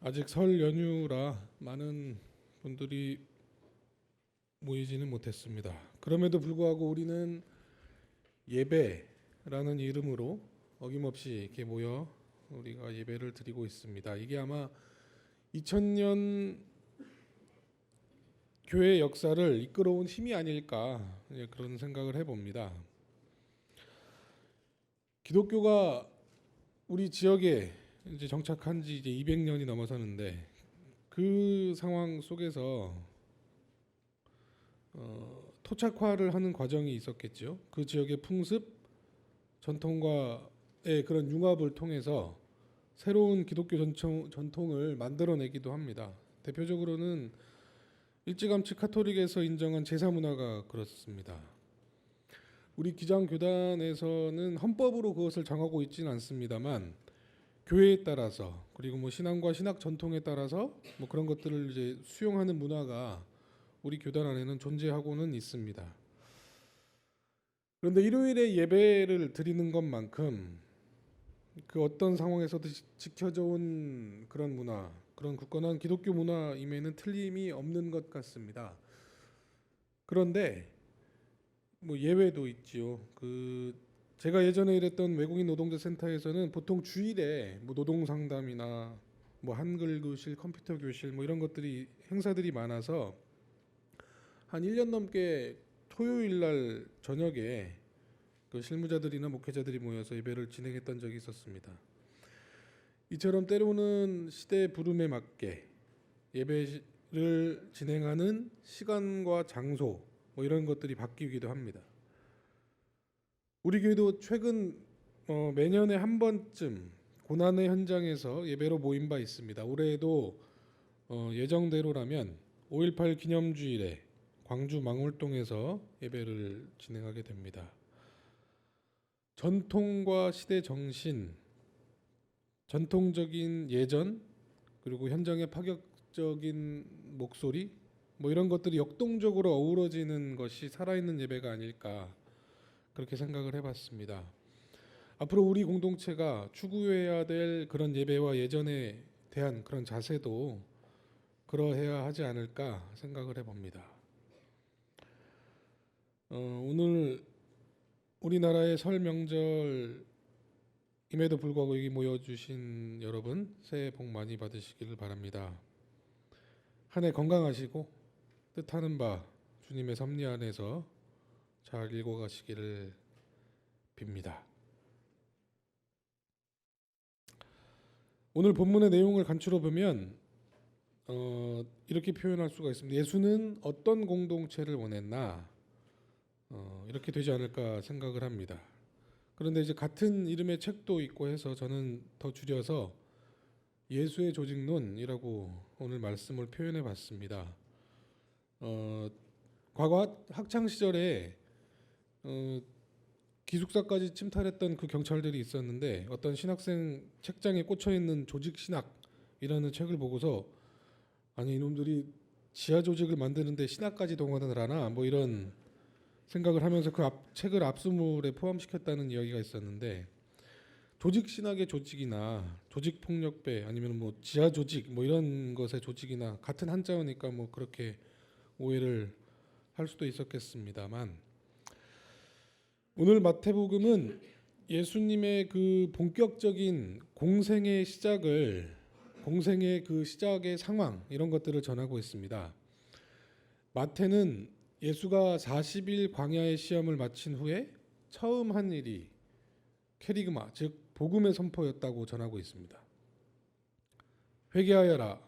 아직 설 연휴라 많은 분들이 모이지는 못했습니다. 그럼에도 불구하고 우리는 예배라는 이름으로 어김없이 이렇게 모여 우리가 예배를 드리고 있습니다. 이게 아마 2000년 교회 역사를 이끌어온 힘이 아닐까 그런 생각을 해봅니다. 기독교가 우리 지역에 이제 정착한 지 이제 200년이 넘어서는데 그 상황 속에서 토착화를 하는 과정이 있었겠죠. 그 지역의 풍습, 전통과의 그런 융합을 통해서 새로운 기독교 전통을 만들어내기도 합니다. 대표적으로는 일찌감치 카톨릭에서 인정한 제사 문화가 그렇습니다. 우리 기장교단에서는 헌법으로 그것을 정하고 있지는 않습니다만 교회에 따라서 그리고 뭐 신앙과 신학 전통에 따라서 뭐 그런 것들을 이제 수용하는 문화가 우리 교단 안에는 존재하고는 있습니다. 그런데 일요일에 예배를 드리는 것만큼 그 어떤 상황에서도 지켜져 온 그런 문화, 그런 굳건한 기독교 문화임에는 틀림이 없는 것 같습니다. 그런데 뭐 예외도 있지요. 제가 예전에 일했던 외국인 노동자 센터에서는 보통 주일에 뭐 노동 상담이나 뭐 한글 교실, 컴퓨터 교실 뭐 이런 것들이 행사들이 많아서 한 1년 넘게 토요일 날 저녁에 그 실무자들이나 목회자들이 모여서 예배를 진행했던 적이 있었습니다. 이처럼 때로는 시대 부름에 맞게 예배를 진행하는 시간과 장소 뭐 이런 것들이 바뀌기도 합니다. 우리 교회도 최근 매년에 한 번쯤 고난의 현장에서 예배로 모인 바 있습니다. 올해에도 예정대로라면 5.18 기념주일에 광주 망월동에서 예배를 진행하게 됩니다. 전통과 시대 정신, 전통적인 예전, 그리고 현장의 파격적인 목소리 뭐 이런 것들이 역동적으로 어우러지는 것이 살아있는 예배가 아닐까 그렇게 생각을 해봤습니다. 앞으로 우리 공동체가 추구해야 될 그런 예배와 예전에 대한 그런 자세도 그러해야 하지 않을까 생각을 해봅니다. 오늘 우리나라의 설 명절임에도 불구하고 여기 모여주신 여러분 새해 복 많이 받으시기를 바랍니다. 한 해 건강하시고 뜻하는 바 주님의 섭리 안에서 잘 읽어가시기를 빕니다. 오늘 본문의 내용을 간추려 보면 이렇게 표현할 수가 있습니다. 예수는 어떤 공동체를 원했나 이렇게 되지 않을까 생각을 합니다. 그런데 이제 같은 이름의 책도 있고 해서 저는 더 줄여서 예수의 조직론이라고 오늘 말씀을 표현해 봤습니다. 과거 학창 시절에 기숙사까지 침탈했던 그 경찰들이 있었는데 어떤 신학생 책장에 꽂혀 있는 조직 신학이라는 책을 보고서 아니 이놈들이 지하 조직을 만드는데 신학까지 동원을 하나 뭐 이런 생각을 하면서 그 책을 압수물에 포함시켰다는 이야기가 있었는데 조직 신학의 조직이나 조직 폭력배 아니면 뭐 지하 조직 뭐 이런 것의 조직이나 같은 한자어니까 뭐 그렇게 오해를 할 수도 있었겠습니다만 오늘 마태복음은 예수님의 그 본격적인 공생의 그 시작의 상황 이런 것들을 전하고 있습니다. 마태는 예수가 40일 광야의 시험을 마친 후에 처음 한 일이 캐리그마 즉 복음의 선포였다고 전하고 있습니다. 회개하여라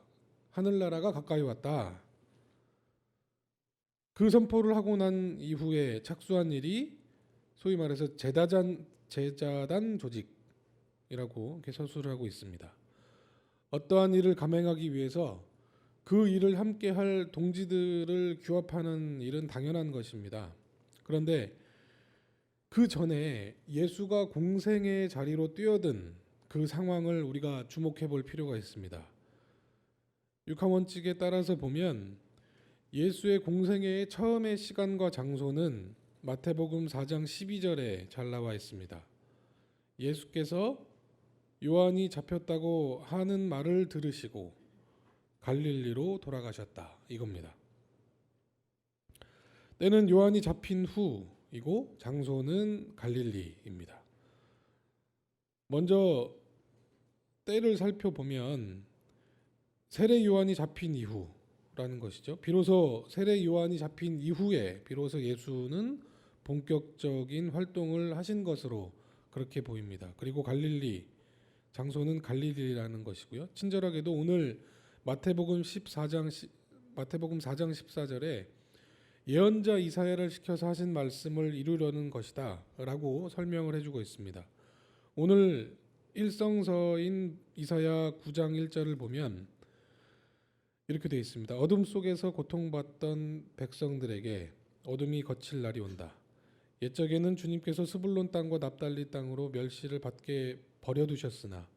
하늘나라가 가까이 왔다. 그 선포를 하고 난 이후에 착수한 일이 소위 말해서 제자단 조직이라고 이렇게 서술을 하고 있습니다. 어떠한 일을 감행하기 위해서 그 일을 함께 할 동지들을 규합하는 일은 당연한 것입니다. 그런데 그 전에 예수가 공생의 자리로 뛰어든 그 상황을 우리가 주목해 볼 필요가 있습니다. 육하원칙에 따라서 보면 예수의 공생애의 처음의 시간과 장소는 마태복음 4장 12절에 잘 나와 있습니다. 예수께서 요한이 잡혔다고 하는 말을 들으시고 갈릴리로 돌아가셨다 이겁니다. 때는 요한이 잡힌 후이고 장소는 갈릴리입니다. 먼저 때를 살펴보면 세례 요한이 잡힌 이후라는 것이죠. 비로소 세례 요한이 잡힌 이후에 비로소 예수는 본격적인 활동을 하신 것으로 그렇게 보입니다. 그리고 갈릴리 장소는 갈릴리라는 것이고요. 친절하게도 오늘 마태복음 4장 14절에 예언자 이사야를 시켜서 하신 말씀을 이루려는 것이다 라고 설명을 해주고 있습니다. 오늘 일성서인 이사야 9장 1절을 보면 이렇게 되어 있습니다. 어둠 속에서 고통받던 백성들에게 어둠이 거칠 날이 온다. 옛적에는 주님께서 스불론 땅과 납달리 땅으로 멸시를 받게 버려두셨으나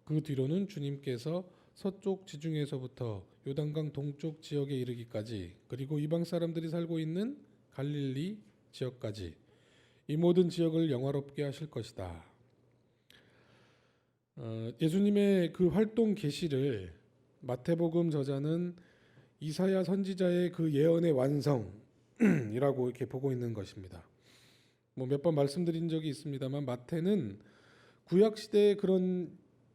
그 뒤로는 주님께서 서쪽 지중해에서부터 요단강 동쪽 지역에 이르기까지 그리고 이방 사람들이 살고 있는 갈릴리 지역까지 이 모든 지역을 영화롭게 하실 것이다. 예수님의 그 활동 계시를 마태복음 저자는 이사야 선지자의 그 예언의 완성이라고 이렇게 보고 있는 것입니다. 몇 번 말씀드린 적이 있습니다만 마태는 구약 시대의 그런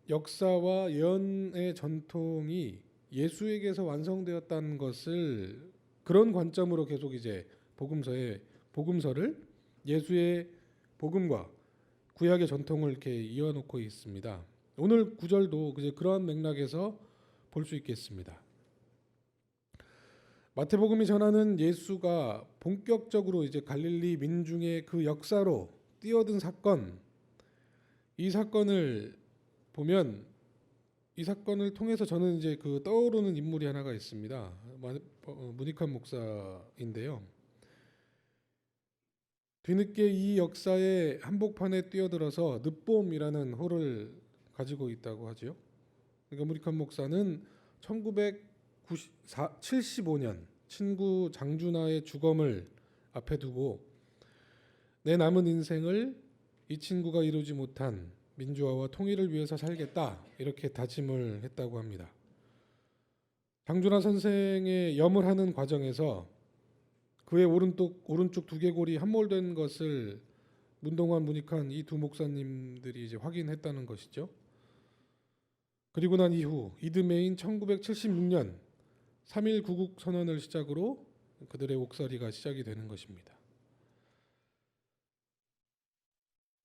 역사와 예언의 전통이 예수에게서 완성되었다는 것을 그런 관점으로 계속 이제 복음서를 예수의 복음과 구약의 전통을 이렇게 이어놓고 있습니다. 오늘 구절도 그러한 맥락에서 볼 수 있겠습니다. 마태복음이 전하는 예수가 본격적으로 이제 갈릴리 민중의 그 역사로 뛰어든 사건, 이 사건을 보면 이 사건을 통해서 저는 이제 그 떠오르는 인물이 하나가 있습니다. 문익환 목사인데요. 뒤늦게 이 역사의 한복판에 뛰어들어서 늦봄이라는 호를 가지고 있다고 하지요. 그러니까 문익환 목사는 1975년 친구 장준하의 주검을 앞에 두고 내 남은 인생을 이 친구가 이루지 못한 민주화와 통일을 위해서 살겠다 이렇게 다짐을 했다고 합니다. 장준하 선생의 염을 하는 과정에서 그의 오른쪽 두개골이 함몰된 것을 문동환, 문익환 이 두 목사님들이 이제 확인했다는 것이죠. 그리고 난 이후 이듬해인 1976년 3.1 구국 선언을 시작으로 그들의 옥살이가 시작이 되는 것입니다.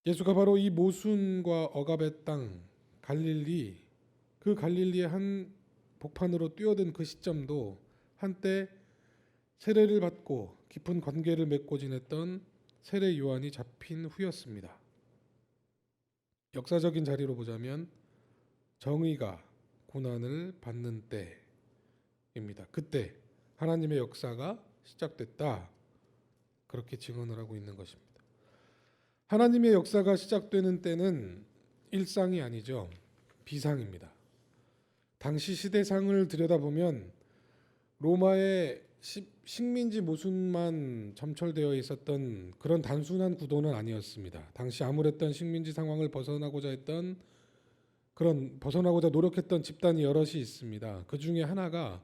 예수가 바로 이 모순과 억압의 땅 갈릴리, 그 갈릴리의 한 복판으로 뛰어든 그 시점도 한때 세례를 받고 깊은 관계를 맺고 지냈던 세례 요한이 잡힌 후였습니다. 역사적인 자리로 보자면 정의가 고난을 받는 때입니다. 그때 하나님의 역사가 시작됐다. 그렇게 증언을 하고 있는 것입니다. 하나님의 역사가 시작되는 때는 일상이 아니죠. 비상입니다. 당시 시대상을 들여다보면 로마의 식민지 모순만 점철되어 있었던 그런 단순한 구도는 아니었습니다. 당시 암울했던 식민지 상황을 벗어나고자 노력했던 집단이 여럿이 있습니다. 그 중에 하나가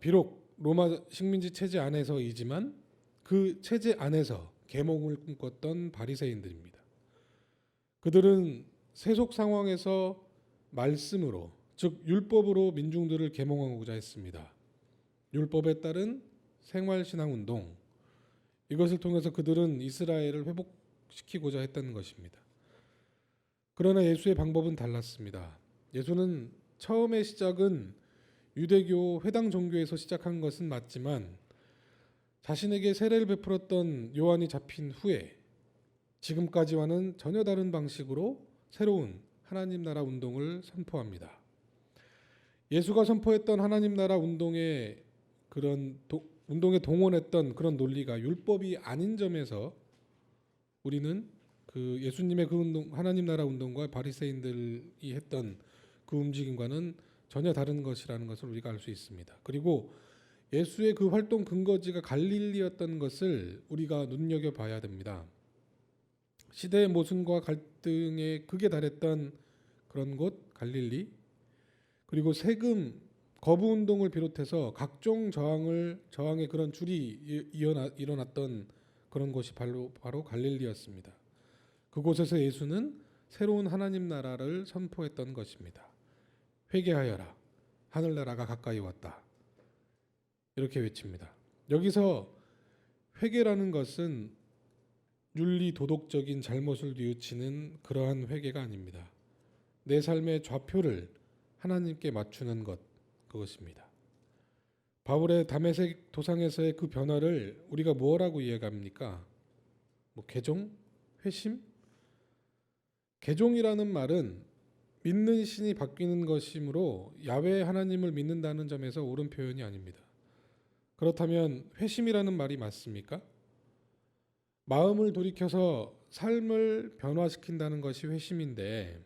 비록 로마 식민지 체제 안에서이지만 그 체제 안에서 계몽을 꿈꿨던 바리새인들입니다. 그들은 세속 상황에서 말씀으로 즉 율법으로 민중들을 계몽하고자 했습니다. 율법에 따른 생활신앙운동, 이것을 통해서 그들은 이스라엘을 회복시키고자 했다는 것입니다. 그러나 예수의 방법은 달랐습니다. 예수는 처음의 시작은 유대교 회당 종교에서 시작한 것은 맞지만 자신에게 세례를 베풀었던 요한이 잡힌 후에 지금까지와는 전혀 다른 방식으로 새로운 하나님 나라 운동을 선포합니다. 예수가 선포했던 하나님 나라 운동에 운동에 동원했던 그런 논리가 율법이 아닌 점에서 우리는 그 예수님의 그 운동, 하나님 나라 운동과 바리새인들이 했던 그 움직임과는 전혀 다른 것이라는 것을 우리가 알 수 있습니다. 그리고 예수의 그 활동 근거지가 갈릴리였던 것을 우리가 눈여겨봐야 됩니다. 시대의 모순과 갈등에 극에 달했던 그런 곳 갈릴리, 그리고 세금 거부 운동을 비롯해서 각종 저항의 그런 줄이 일어났던 그런 곳이 바로 갈릴리였습니다. 그곳에서 예수는 새로운 하나님 나라를 선포했던 것입니다. 회개하여라, 하늘나라가 가까이 왔다. 이렇게 외칩니다. 여기서 회개라는 것은 윤리 도덕적인 잘못을 뉘우치는 그러한 회개가 아닙니다. 내 삶의 좌표를 하나님께 맞추는 것, 그것입니다. 바울의 다메섹 도상에서의 그 변화를 우리가 뭐라고 이해합니까? 개종? 회심? 개종이라는 말은 믿는 신이 바뀌는 것이므로 야훼 하나님을 믿는다는 점에서 옳은 표현이 아닙니다. 그렇다면 회심이라는 말이 맞습니까? 마음을 돌이켜서 삶을 변화시킨다는 것이 회심인데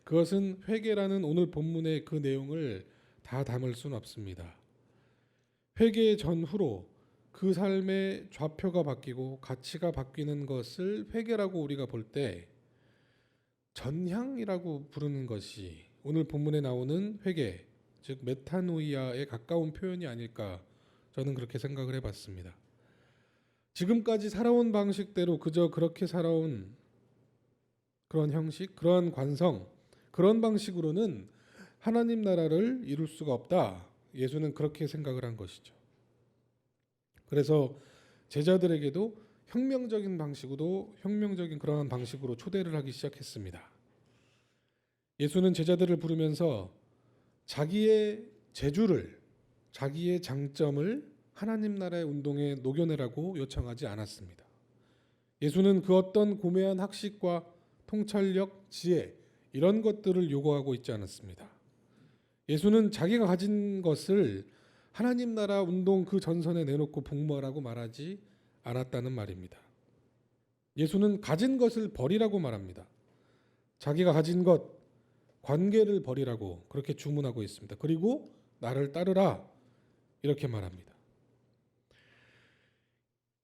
그것은 회개라는 오늘 본문의 그 내용을 다 담을 수는 없습니다. 회개 전후로 그 삶의 좌표가 바뀌고 가치가 바뀌는 것을 회개라고 우리가 볼 때 전향이라고 부르는 것이 오늘 본문에 나오는 회개, 즉 메타노이아에 가까운 표현이 아닐까 저는 그렇게 생각을 해봤습니다. 지금까지 살아온 방식대로 그저 그렇게 살아온 그런 형식, 그런 관성, 그런 방식으로는 하나님 나라를 이룰 수가 없다. 예수는 그렇게 생각을 한 것이죠. 그래서 제자들에게도 혁명적인 그러한 방식으로 초대를 하기 시작했습니다. 예수는 제자들을 부르면서 자기의 재주를, 자기의 장점을 하나님 나라의 운동에 녹여내라고 요청하지 않았습니다. 예수는 그 어떤 고매한 학식과 통찰력, 지혜 이런 것들을 요구하고 있지 않았습니다. 예수는 자기가 가진 것을 하나님 나라 운동 그 전선에 내놓고 복무하라고 말하지 않았다는 말입니다. 예수는 가진 것을 버리라고 말합니다. 자기가 가진 것, 관계를 버리라고 그렇게 주문하고 있습니다. 그리고 나를 따르라 이렇게 말합니다.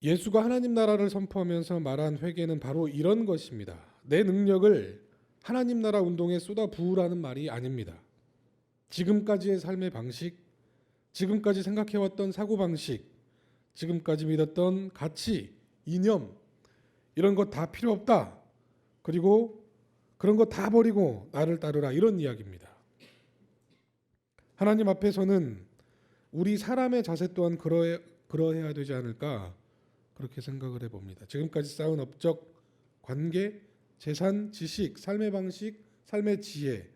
예수가 하나님 나라를 선포하면서 말한 회개는 바로 이런 것입니다. 내 능력을 하나님 나라 운동에 쏟아 부으라는 말이 아닙니다. 지금까지의 삶의 방식, 지금까지 생각해왔던 사고방식, 지금까지 믿었던 가치, 이념 이런 것 다 필요 없다. 그리고 그런 거 다 버리고 나를 따르라 이런 이야기입니다. 하나님 앞에서는 우리 사람의 자세 또한 그러해야 되지 않을까 그렇게 생각을 해봅니다. 지금까지 쌓은 업적, 관계, 재산, 지식, 삶의 방식, 삶의 지혜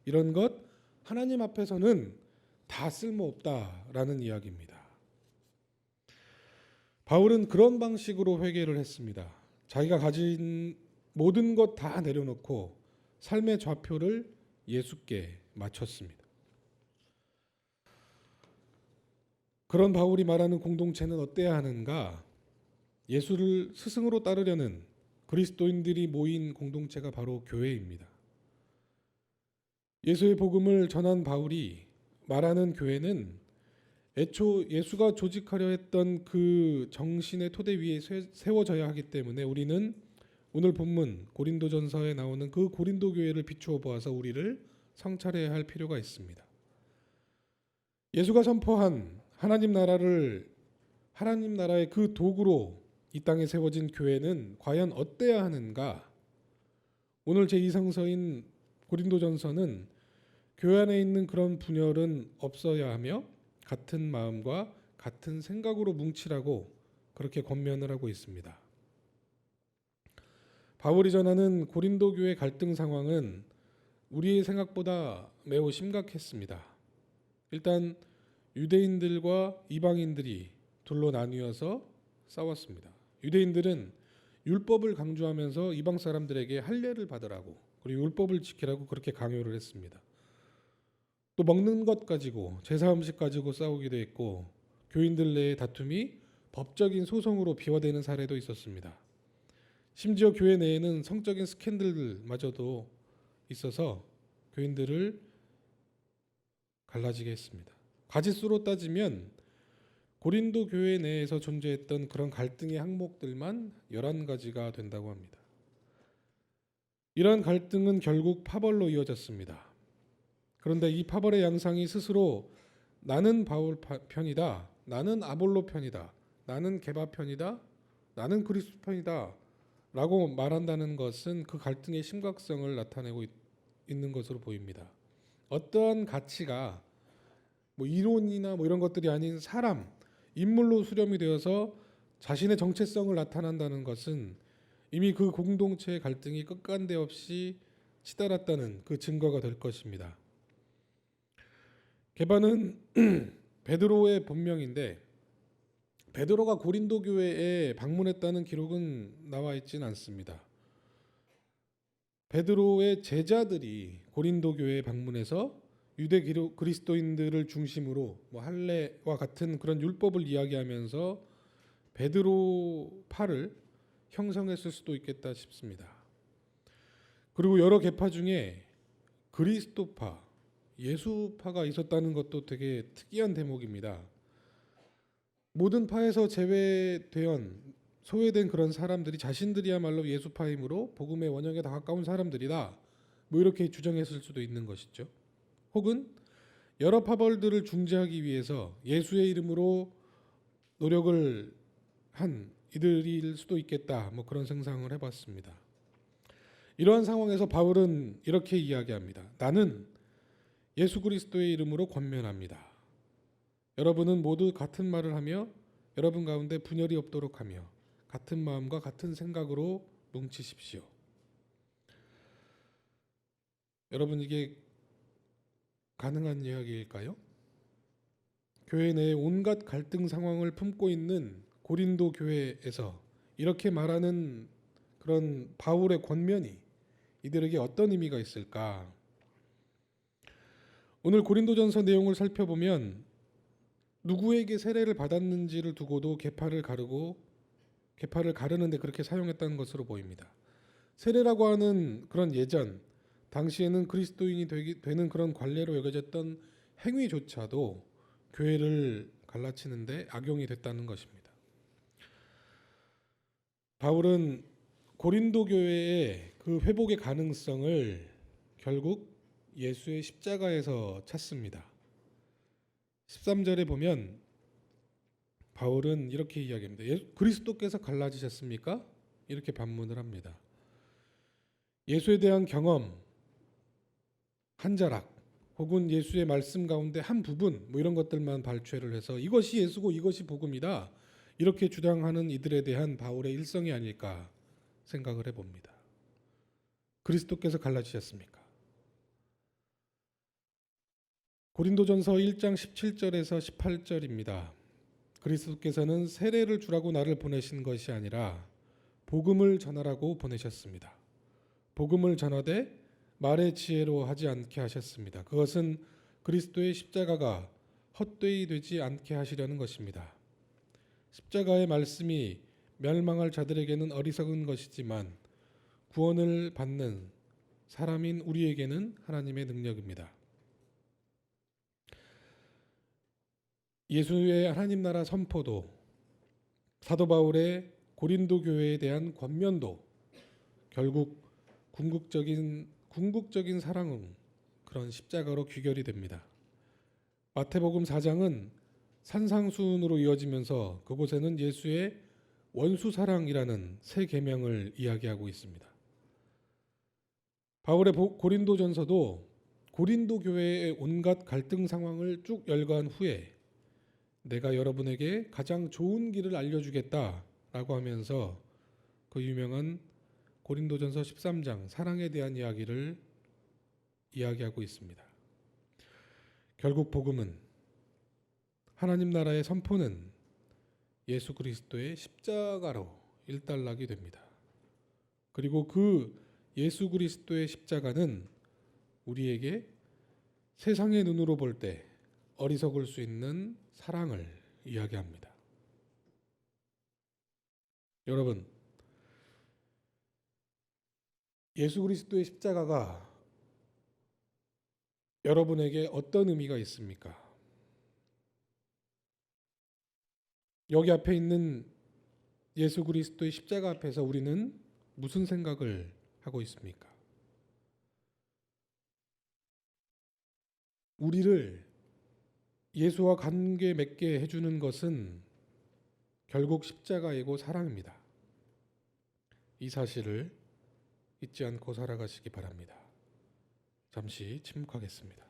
이런 것 하나님 앞에서는 다 쓸모없다라는 이야기입니다. 바울은 그런 방식으로 회개를 했습니다. 자기가 가진 모든 것 다 내려놓고 삶의 좌표를 예수께 맞췄습니다. 그런 바울이 말하는 공동체는 어때야 하는가? 예수를 스승으로 따르려는 그리스도인들이 모인 공동체가 바로 교회입니다. 예수의 복음을 전한 바울이 말하는 교회는 애초 예수가 조직하려 했던 그 정신의 토대 위에 세워져야 하기 때문에 우리는 오늘 본문 고린도전서에 나오는 그 고린도 교회를 비추어 보아서 우리를 성찰해야 할 필요가 있습니다. 예수가 선포한 하나님 나라의 그 도구로 이 땅에 세워진 교회는 과연 어때야 하는가? 오늘 제2성서인 고린도전서는 교회 안에 있는 그런 분열은 없어야 하며 같은 마음과 같은 생각으로 뭉치라고 그렇게 권면을 하고 있습니다. 바울이 전하는 고린도 교회 갈등 상황은 우리의 생각보다 매우 심각했습니다. 일단 유대인들과 이방인들이 둘로 나뉘어서 싸웠습니다. 유대인들은 율법을 강조하면서 이방 사람들에게 할례를 받으라고 그리고 율법을 지키라고 그렇게 강요를 했습니다. 또 먹는 것 가지고 제사 음식 가지고 싸우기도 했고 교인들 내의 다툼이 법적인 소송으로 비화되는 사례도 있었습니다. 심지어 교회 내에는 성적인 스캔들마저도 있어서 교인들을 갈라지게 했습니다. 가짓수로 따지면 고린도 교회 내에서 존재했던 그런 갈등의 항목들만 11가지가 된다고 합니다. 이러한 갈등은 결국 파벌로 이어졌습니다. 그런데 이 파벌의 양상이 스스로 나는 바울 편이다, 나는 아볼로 편이다, 나는 게바 편이다, 나는 그리스도 편이다 라고 말한다는 것은 그 갈등의 심각성을 나타내고 있는 것으로 보입니다. 어떠한 가치가 뭐 이론이나 뭐 이런 것들이 아닌 사람, 인물로 수렴이 되어서 자신의 정체성을 나타난다는 것은 이미 그 공동체의 갈등이 끝간데 없이 치달았다는 그 증거가 될 것입니다. 게바는 베드로의 본명인데 베드로가 고린도 교회에 방문했다는 기록은 나와 있지는 않습니다. 베드로의 제자들이 고린도 교회에 방문해서 유대 그리스도인들을 중심으로 뭐 할례와 같은 그런 율법을 이야기하면서 베드로파를 형성했을 수도 있겠다 싶습니다. 그리고 여러 계파 중에 그리스도파, 예수파가 있었다는 것도 되게 특이한 대목입니다. 모든 파에서 소외된 그런 사람들이 자신들이야말로 예수파이므로 복음의 원형에 더 가까운 사람들이다, 뭐 이렇게 주장했을 수도 있는 것이죠. 혹은 여러 파벌들을 중재하기 위해서 예수의 이름으로 노력을 한 이들일 수도 있겠다, 뭐 그런 상상을 해봤습니다. 이러한 상황에서 바울은 이렇게 이야기합니다. 나는 예수 그리스도의 이름으로 권면합니다. 여러분은 모두 같은 말을 하며 여러분 가운데 분열이 없도록 하며 같은 마음과 같은 생각으로 뭉치십시오. 여러분, 이게 가능한 이야기일까요? 교회 내에 온갖 갈등 상황을 품고 있는 고린도 교회에서 이렇게 말하는 그런 바울의 권면이 이들에게 어떤 의미가 있을까? 오늘 고린도전서 내용을 살펴보면 누구에게 세례를 받았는지를 두고도 계파를 가르는데 그렇게 사용했다는 것으로 보입니다. 세례라고 하는 그런 예전 당시에는 그리스도인이 되는 그런 관례로 여겨졌던 행위조차도 교회를 갈라치는데 악용이 됐다는 것입니다. 바울은 고린도 교회의 그 회복의 가능성을 결국 예수의 십자가에서 찾습니다. 13절에 보면 바울은 이렇게 이야기합니다. 그리스도께서 갈라지셨습니까? 이렇게 반문을 합니다. 예수에 대한 경험, 한 자락, 혹은 예수의 말씀 가운데 한 부분, 뭐 이런 것들만 발췌를 해서 이것이 예수고 이것이 복음이다, 이렇게 주장하는 이들에 대한 바울의 일성이 아닐까 생각을 해봅니다. 그리스도께서 갈라지셨습니까? 고린도전서 1장 17절에서 18절입니다. 그리스도께서는 세례를 주라고 나를 보내신 것이 아니라 복음을 전하라고 보내셨습니다. 복음을 전하되 말의 지혜로 하지 않게 하셨습니다. 그것은 그리스도의 십자가가 헛되이 되지 않게 하시려는 것입니다. 십자가의 말씀이 멸망할 자들에게는 어리석은 것이지만 구원을 받는 사람인 우리에게는 하나님의 능력입니다. 예수의 하나님 나라 선포도, 사도 바울의 고린도 교회에 대한 권면도 결국 궁극적인 사랑은 그런 십자가로 귀결이 됩니다. 마태복음 4장은 산상수훈으로 이어지면서 그곳에는 예수의 원수 사랑이라는 새 계명을 이야기하고 있습니다. 바울의 고린도전서도 고린도 교회의 온갖 갈등 상황을 쭉 열거한 후에 내가 여러분에게 가장 좋은 길을 알려주겠다라고 하면서 그 유명한 고린도전서 13장 사랑에 대한 이야기를 이야기하고 있습니다. 결국 복음은, 하나님 나라의 선포는 예수 그리스도의 십자가로 일단락이 됩니다. 그리고 그 예수 그리스도의 십자가는 우리에게 세상의 눈으로 볼 때 어리석을 수 있는 사랑을 이야기합니다. 여러분, 예수 그리스도의 십자가가 여러분에게 어떤 의미가 있습니까? 여기 앞에 있는 예수 그리스도의 십자가 앞에서 우리는 무슨 생각을 하고 있습니까? 우리를 예수와 관계 맺게 해주는 것은 결국 십자가이고 사랑입니다. 이 사실을 잊지 않고 살아가시기 바랍니다. 잠시 침묵하겠습니다.